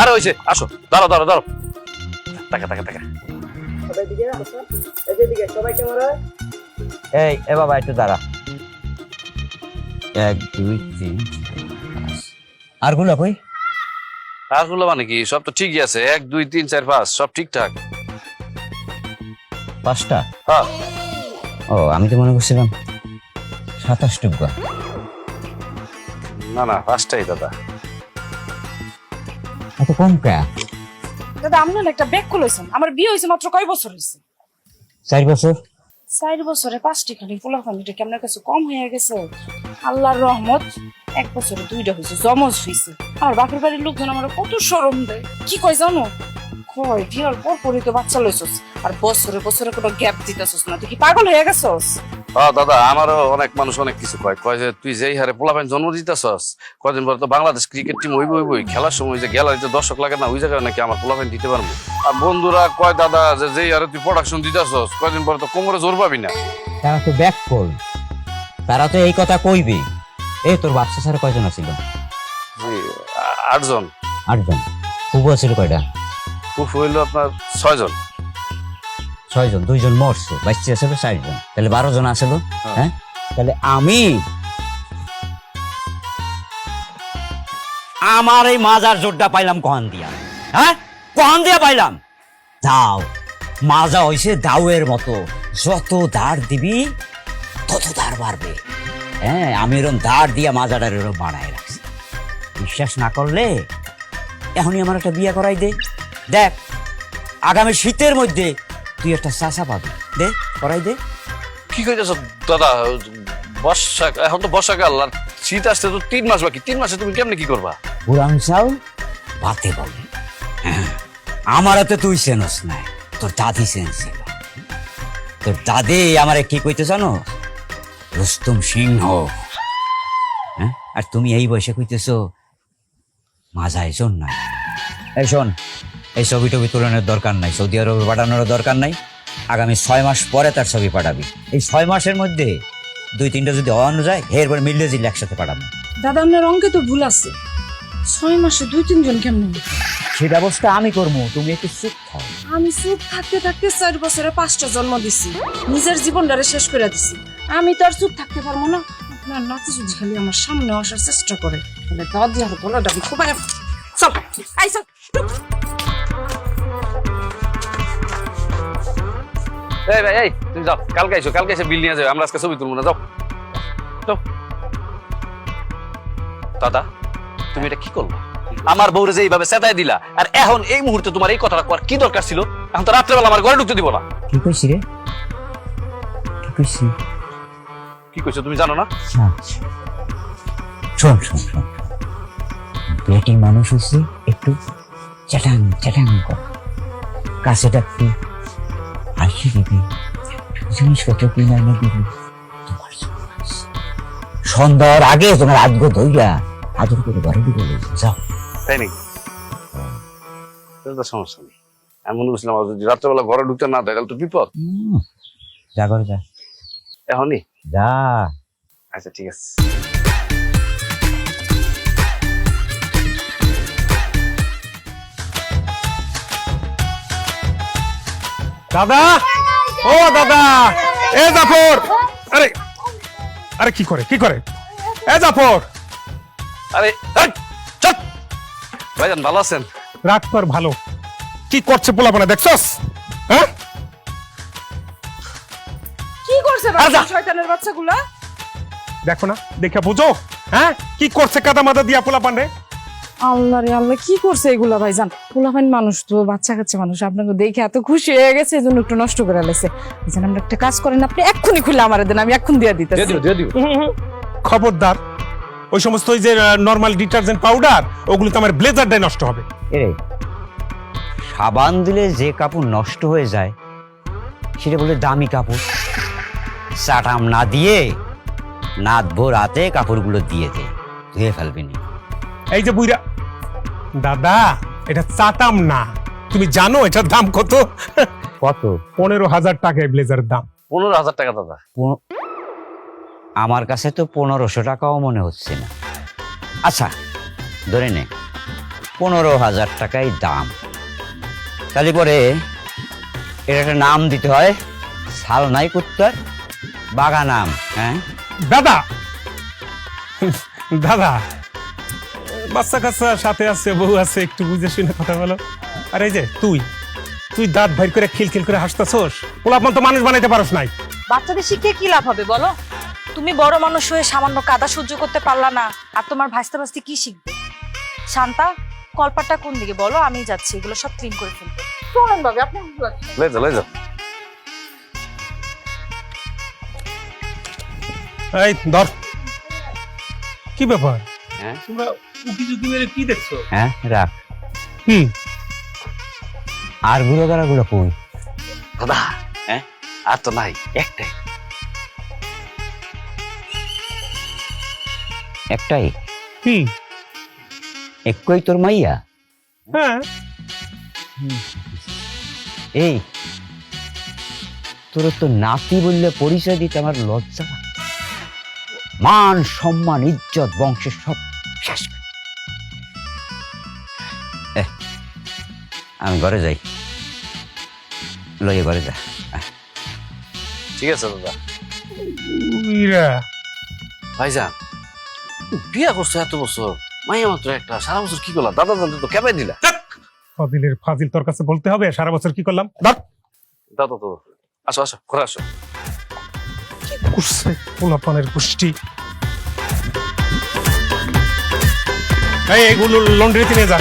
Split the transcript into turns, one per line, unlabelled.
আরে হয়েছে, আসো, দাঁড়াও দাঁড়াও দাঁড়াও, টাকা টাকা টাকা।
এই এ বাবা একটু দাঁড়া। 1 2 3 আর গুলো কই?
আর গুলো মানে কি, সব তো ঠিকই আছে, 1 2 3 4 5 সব ঠিকঠাক।
5টা?
হ্যাঁ।
ও আমি তো মনে করছিলাম 27 টুকরা।
না না, 5টাই দাদা।
এত কম কে?
দাদা আপনার একটা ব্যাগ খুলেছেন, আমার বিয়ে হয়েছে মাত্র কয় বছর হয়েছে?
4 বছর।
4 বছরে 5টি খালি পোলা ফামিটা কি আপনার কাছে কম হয়ে গেছে? আল্লাহর রহমত, 1 বছরে 2টা হয়েছে, জমজ হয়েছে। আর বাপের বাড়ির লোকজন আমার কত শরম দেয়, কি কয় জানো? কয় বিয়ার পর পরই তো বাচ্চা লইছস, আর বছরে বছরে কোনো গ্যাপ দিতেছস না, তুই কি পাগল হয়ে গেছস?
হ্যাঁ দাদা, আমারও অনেক মানুষ অনেক কিছু কয়, কয় যে তুই যেই হারে পোলাপাইন জন্ম দিতেছস, কদিন পরে তো বাংলাদেশ ক্রিকেট টিম হইবই, খেলার সময় যে গ্যালারিতে দর্শক লাগে না, ওই জায়গায় নাকি আমার পোলাপাইন দিতে পারবো। আর বন্ধুরা কয় দাদা যে যেই হারে তুই প্রোডাকশন দিতেছস, কদিন পরে তো কোমরে জোর পাবি না।
তারা তো ব্যাক কল, তারা তো এই কথা কইবে। এই তোর বাচ্চা স্যার কয়জন ছিল?
জি, 8 জন।
8 জন। ফুবু ছিল কয়টা?
ফুফু হইলো আপনার 6 জন।
6 জন, 2 জন মরছে, বাচ্চা ছিল 4 জন, তাহলে 12 জন আছিল। হ্যাঁ, তাহলে আমি আমার এই মাজার জোরটা পাইলাম কহান দিয়া? হ্যাঁ, কহান দিয়া পাইলাম? দাও মাজা হইছে দাউয়ের মতো, যত ধার দিবি তত ধার বাড়বে। হ্যাঁ, আমি এরকম ধার দিয়া মাজাটার এরকম বানায় রাখছি। বিশ্বাস না করলে এখনই আমার একটা বিয়ে করাই দে। দেখ, আগামী শীতের মধ্যে তুই একটা চাচা পাবি, দে করাই দে।
কি কইতেছ দাদা? বর্ষা, এখন তো বর্ষাকাল, আর শীত আসতে তো 3 মাস বাকি। 3 মাসে তুমি কেমনে কি করবা?
পুরান চাউল ভাতে বলে। আমার হাতে তুই চেনস নাই, তোর দাদি চেনছিল। তোর দাদি আমারে কি কইতে জানো? রুস্তম সিংহ। হ্যাঁ, আর তুমি এই বয়সে কইতেছো মাজায় শোন না। এই শোন, এই ছবি টবি তুলনের দরকার নাই, সৌদি আরবে পাঠানোর দরকার নাই। আগামী 6 মাস পরে তার ছবি পাঠাবি। এই 6 মাসের মধ্যে 2-3টা যদি হওয়ানো যায়, এরপর মিললে জিল্লে একসাথে পাঠাবো।
দাদা আপনার অঙ্কে তো ভুল আছে, 6 মাসে 2-3 জন কেমন?
সে ব্যবস্থা আমি করবো, তুমি একটু চুপ থাও।
আমি চুপ থাকতে থাকতে 4 বছরে 5টা জন্ম দিছি, নিজের জীবনটারে শেষ করে দিছি। আমি তো আর চুপ থাকতে পারবো না। আপনার নাতি যদি খালি আমার সামনে আসার চেষ্টা করে, তাহলে দাদি আর গলাটা আমি খুব চল আই চল।
এই ভাই, এই তুমি যাও, কালকে এসে বিল নিয়ে যাবে, আমরা আজকে ছবি তুলবো না, যাও যাও। দাদা, তুমি এটা কি করলো? আমার বউরে যে এইভাবে চেতাই দিলা, আর এখন এই মুহূর্তে তোমার এই কথাটা করার কি দরকার ছিল? এখন তো রাত্রেবেলা আমার ঘরে ঢুকতে দিব না।
কি কইছি রে? কি কইছি?
কি কইছো তুমি জানো না?
শোন শোন শোন, বেটি মানুষ হচ্ছে একটু চ্যাটাং চ্যাটাং কর, কাছে ডাকবি, হাসি দিবি, জিনিসপত্র কিনে এনে দিবি। তোমার সন্ধ্যার আগে তোমার আগ্রহ ধইরা আদর করে ঘরে ঢুকে যাও।
তাই নাকি? তাহলে তো সমস্যা নেই। আমি মনে করছিলাম আর যদি রাত্রেবেলা ঘরে ঢুকতে না দেয় তাহলে তো বিপদ।
যা করে যা,
এখনই
যা।
আচ্ছা ঠিক আছে।
দাদা, ও দাদা, এ জাফর, আরে আরে কি করে এ জাফর?
আরে এই, চল ভাইজান, ভালো আছেন?
রাত পর ভালো, কি করছে পোলাপানা দেখছস? হ্যাঁ,
কি করছে বাচ্চা শয়তানের বাচ্চাগুলা?
দেখো না, দেখে বুঝো। হ্যাঁ, কি করছে কাদা মাদা দিয়া পোলাপান রে?
আল্লাহ রে আল্লাহ, কি করছে এগুলা ভাইজান? পোলাপাইন মানুষ তো, বাচ্চা কাচ্চা মানুষ, আপনাকে দেখে এত খুশি হয়ে গেছে, এই জন্য একটু নষ্ট করে লেছে। ভাইজান, আমরা একটা কাজ করেন, আপনি এক্ষুনি খুলে আমার দেন, আমি এখন দিয়ে দিতেছি।
খবরদার, ওই সমস্ত ওই যে নরমাল ডিটারজেন্ট পাউডার, ওগুলো তো আমার ব্লেজারটাই নষ্ট হবে।
এরে, সাবান দিলে যে কাপড় নষ্ট হয়ে যায় সেটা বলে দামি কাপড়। চাটাম না দিয়ে নাত ভোর রাতে কাপড়গুলো দিয়ে দে, ধুয়ে ফেলবি না।
এই যে বুইরা দাদা, এটা চাটাম না, তুমি জানো এটার দাম কত?
কত?
15,000 টাকা এই ব্লেজারের দাম।
15,000 টাকা দাদা?
আমার কাছে তো 1500 টাকাও মনে হচ্ছে না। আচ্ছা ধরে নে 15,000 টাকাই দাম। তাহলে পরে এর একটা নাম দিতে হয়, সালনাই কুত্তার বাগানাম। হ্যাঁ
দাদা দাদা, বাচ্চা কাচ্চা সাথে আছে, বউ আছে, একটু বুঝে শুনে কথা বলো। আর এই যে তুই তুই দাঁত ভাই করে খিলখিল করে হাসতাছোস, পোলাপন তো মানুষ বানাইতে পারস নাই।
বাচ্চাদের শিখে কি লাভ হবে বলো? তুমি বড় মানুষ হয়ে সামান্য কাদা সহ্য করতে পারলা না, আর তোমার ভাস্তা ভাস্তি কি শিখবে? শান্তা, কলপাটটা কোন দিকে বলো, আমি যাচ্ছি এগুলো সব ক্লিন করে ফেলবো।
চলেন ভাবি, আপনি
লয়ে যা লয়ে যা।
এই ধর, কি ব্যাপার?
হ্যাঁ
তোমরা উকি ঝুঁকি মেরে কি দেখছো?
হ্যাঁ রাখ।
কি
আর গুলো কই?
দাদা, হ্যাঁ আর তো নাই, একটাই।
একটাই?
কি?
একই তোর মাইয়া?
হ্যাঁ।
এই তোর তো নাতি বললে পরিচয় দিতে আমার লজ্জা লাগে। মান সম্মান ইজ্জত বংশের সব শেষ করে। আমি ঘরে যাই, লইয়ে ঘরে যা।
ঠিক আছে দাদা।
উইরা,
ভাইজান, বিয়া করছো এত বছর, মাইয়া মাত্র একটা, সারা বছর কি করলা? দাদা দাদা তো কেমন দিলা?
ফাজিলের ফাজিল, তোর কাছে বলতে হবে সারা বছর কি করলাম? ধর,
দাদা তো আসো আসো, ঘরে আসো।
কুসে পোলাপনের গোষ্ঠী। এই এগুলো লন্ড্রিতে নিয়ে যা।